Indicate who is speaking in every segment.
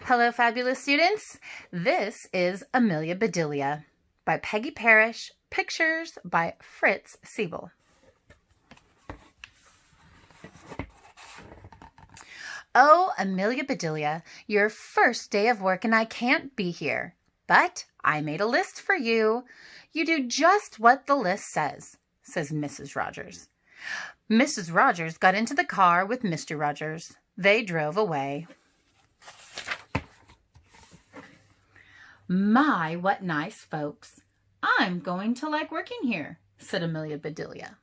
Speaker 1: Hello, fabulous students. This is Amelia Bedelia by Peggy Parish, pictures by Fritz Siebel. Oh, Amelia Bedelia, your first day of work and I can't be here. But I made a list for you. You do just what the list says Mrs. Rogers. Mrs. Rogers got into the car with Mr. Rogers. They drove away. My, what nice folks. I'm going to like working here, said Amelia Bedelia.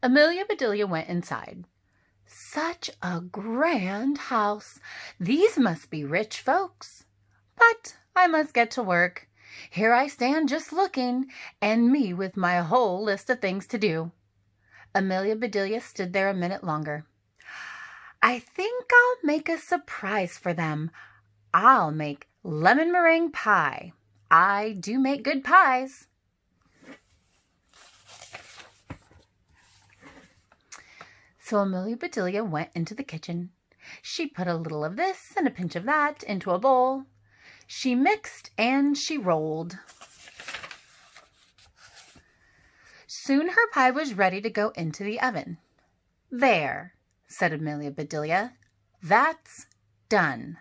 Speaker 1: Amelia Bedelia went inside. Such a grand house. These must be rich folks. But I must get to work. Here I stand just looking, and me with my whole list of things to do. Amelia Bedelia stood there a minute longer. I think I'll make a surprise for them. I'll make lemon meringue pie. I do make good pies. So Amelia Bedelia went into the kitchen. She put a little of this and a pinch of that into a bowl. She mixed and she rolled. Soon her pie was ready to go into the oven. There, said Amelia Bedelia, that's done.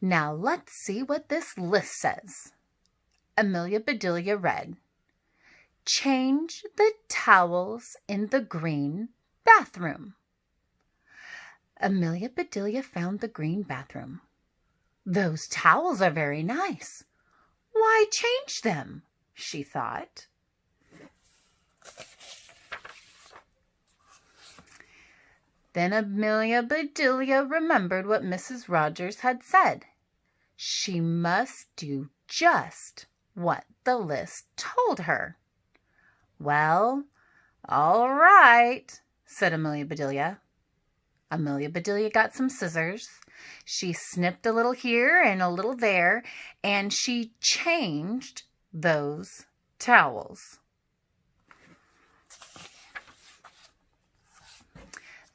Speaker 1: Now let's see what this list says. Amelia Bedelia read, change the towels in the green bathroom. Amelia Bedelia found the green bathroom. Those towels are very nice. Why change them? She thought. Then Amelia Bedelia remembered what Mrs. Rogers had said. She must do just what the list told her. Well, all right, said Amelia Bedelia. Amelia Bedelia got some scissors. She snipped a little here and a little there, and she changed those towels.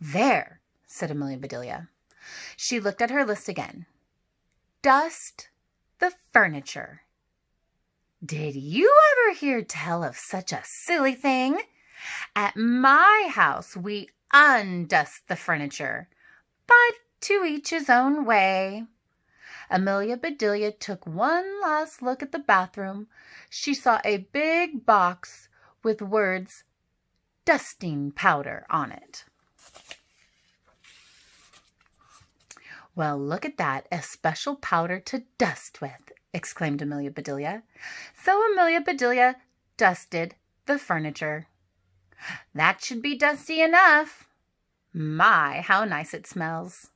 Speaker 1: There, said Amelia Bedelia. She looked at her list again. Dust the furniture. Did you ever hear tell of such a silly thing? At my house we undust the furniture, but to each his own way. Amelia Bedelia took one last look at the bathroom. She saw a big box with words dusting powder on it. Well, look at that, a special powder to dust with, exclaimed Amelia Bedelia. So Amelia Bedelia dusted the furniture. That should be dusty enough. My, how nice it smells.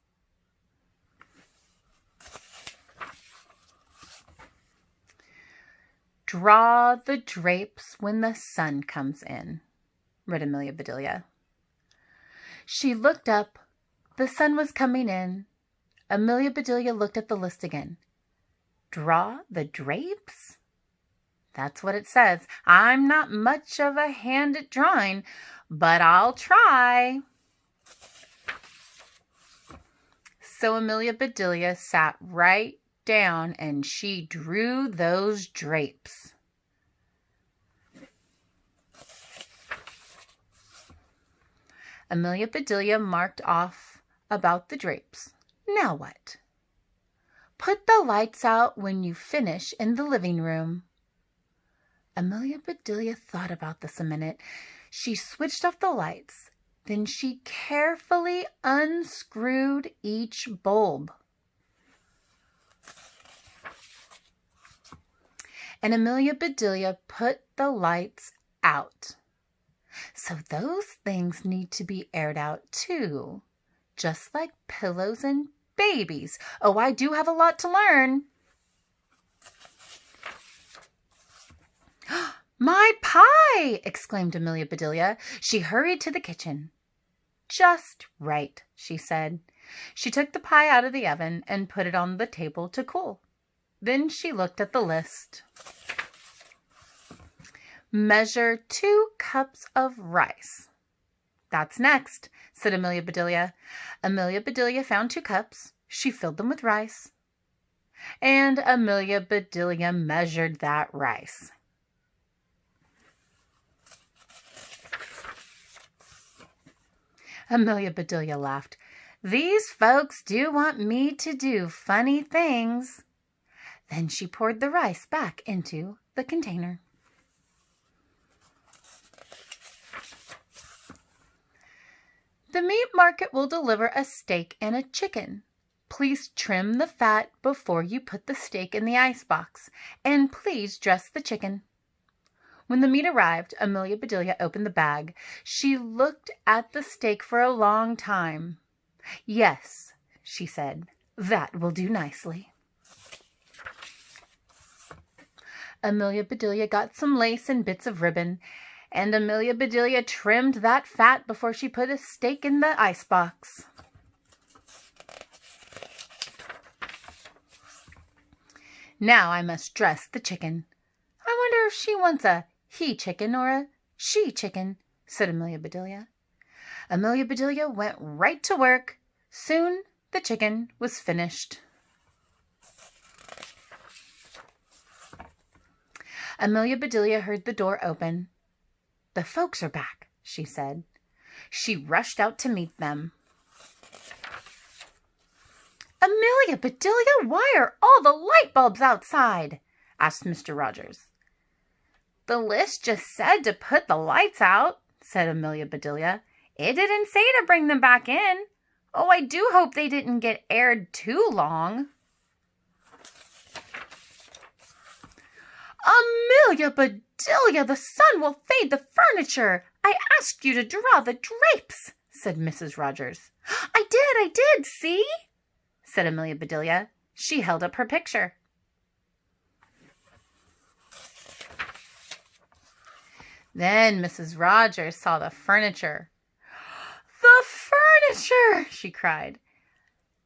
Speaker 1: Draw the drapes when the sun comes in, read Amelia Bedelia. She looked up. The sun was coming in. Amelia Bedelia looked at the list again. Draw the drapes? That's what it says. I'm not much of a hand at drawing, but I'll try. So Amelia Bedelia sat right down and she drew those drapes. Amelia Bedelia marked off about the drapes. Now what? Put the lights out when you finish in the living room. Amelia Bedelia thought about this a minute. She switched off the lights. Then she carefully unscrewed each bulb. And Amelia Bedelia put the lights out. So those things need to be aired out too, just like pillows and babies. Oh, I do have a lot to learn. My pie! Exclaimed Amelia Bedelia. She hurried to the kitchen. Just right, she said. She took the pie out of the oven and put it on the table to cool. Then she looked at the list. Measure 2 cups of rice. That's next, said Amelia Bedelia. Amelia Bedelia found 2 cups. She filled them with rice. And Amelia Bedelia measured that rice. Amelia Bedelia laughed. These folks do want me to do funny things. Then she poured the rice back into the container. The meat market will deliver a steak and a chicken. Please trim the fat before you put the steak in the icebox, and please dress the chicken. When the meat arrived, Amelia Bedelia opened the bag. She looked at the steak for a long time. Yes, she said, that will do nicely. Amelia Bedelia got some lace and bits of ribbon, and Amelia Bedelia trimmed that fat before she put a steak in the icebox. Now I must dress the chicken. I wonder if she wants a he chicken or a she chicken, said Amelia Bedelia. Amelia Bedelia went right to work. Soon the chicken was finished. Amelia Bedelia heard the door open. The folks are back, she said. She rushed out to meet them. Amelia Bedelia, why are all the light bulbs outside? Asked Mr. Rogers. The list just said to put the lights out, said Amelia Bedelia. It didn't say to bring them back in. Oh, I do hope they didn't get aired too long. Amelia Bedelia, the sun will fade the furniture. I asked you to draw the drapes, said Mrs. Rogers. I did, see? Said Amelia Bedelia. She held up her picture. Then Mrs. Rogers saw the furniture. The furniture, she cried.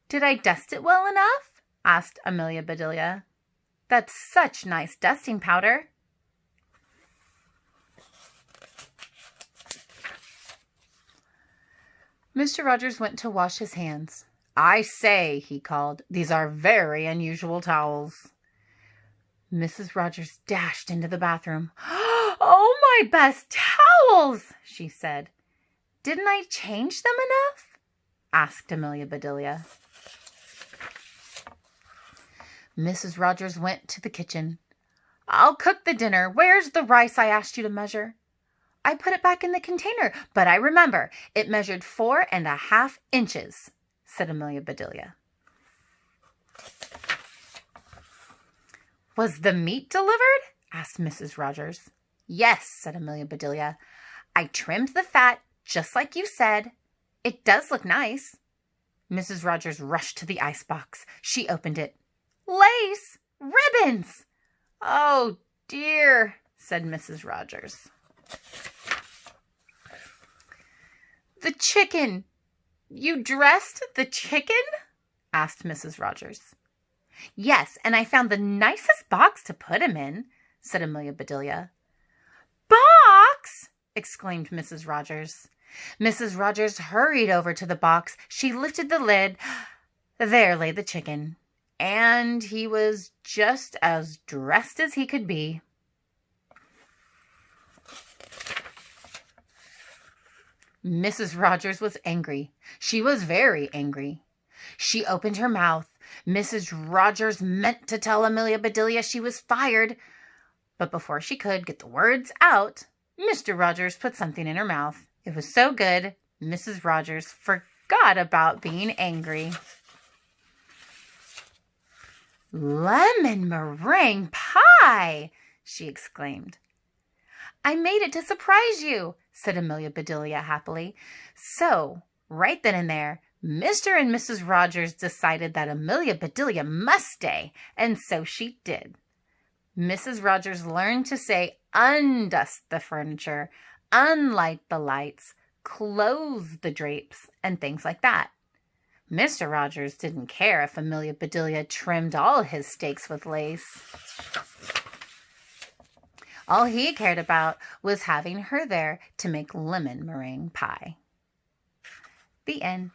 Speaker 1: Did I dust it well enough? Asked Amelia Bedelia. That's such nice dusting powder. Mr. Rogers went to wash his hands. I say, he called, these are very unusual towels. Mrs. Rogers dashed into the bathroom. Oh, my best towels, she said. Didn't I change them enough? Asked Amelia Bedelia. Mrs. Rogers went to the kitchen. I'll cook the dinner. Where's the rice I asked you to measure? I put it back in the container, but I remember it measured 4.5 inches, said Amelia Bedelia. Was the meat delivered? Asked Mrs. Rogers. Yes, said Amelia Bedelia. I trimmed the fat just like you said. It does look nice. Mrs. Rogers rushed to the icebox. She opened it. Lace! Ribbons! Oh, dear, said Mrs. Rogers. The chicken. You dressed the chicken? Asked Mrs. Rogers. Yes, and I found the nicest box to put him in, said Amelia Bedelia. Box! Exclaimed Mrs. Rogers. Mrs. Rogers hurried over to the box. She lifted the lid. There lay the chicken, and he was just as dressed as he could be. Mrs. Rogers was angry. She was very angry. She opened her mouth. Mrs. Rogers meant to tell Amelia Bedelia she was fired, but before she could get the words out, Mr. Rogers put something in her mouth. It was so good, Mrs. Rogers forgot about being angry. Lemon meringue pie, she exclaimed. I made it to surprise you, said Amelia Bedelia happily. So, right then and there, Mr. and Mrs. Rogers decided that Amelia Bedelia must stay, and so she did. Mrs. Rogers learned to say undust the furniture, unlight the lights, close the drapes, and things like that. Mr. Rogers didn't care if Amelia Bedelia trimmed all his steaks with lace. All he cared about was having her there to make lemon meringue pie. The end.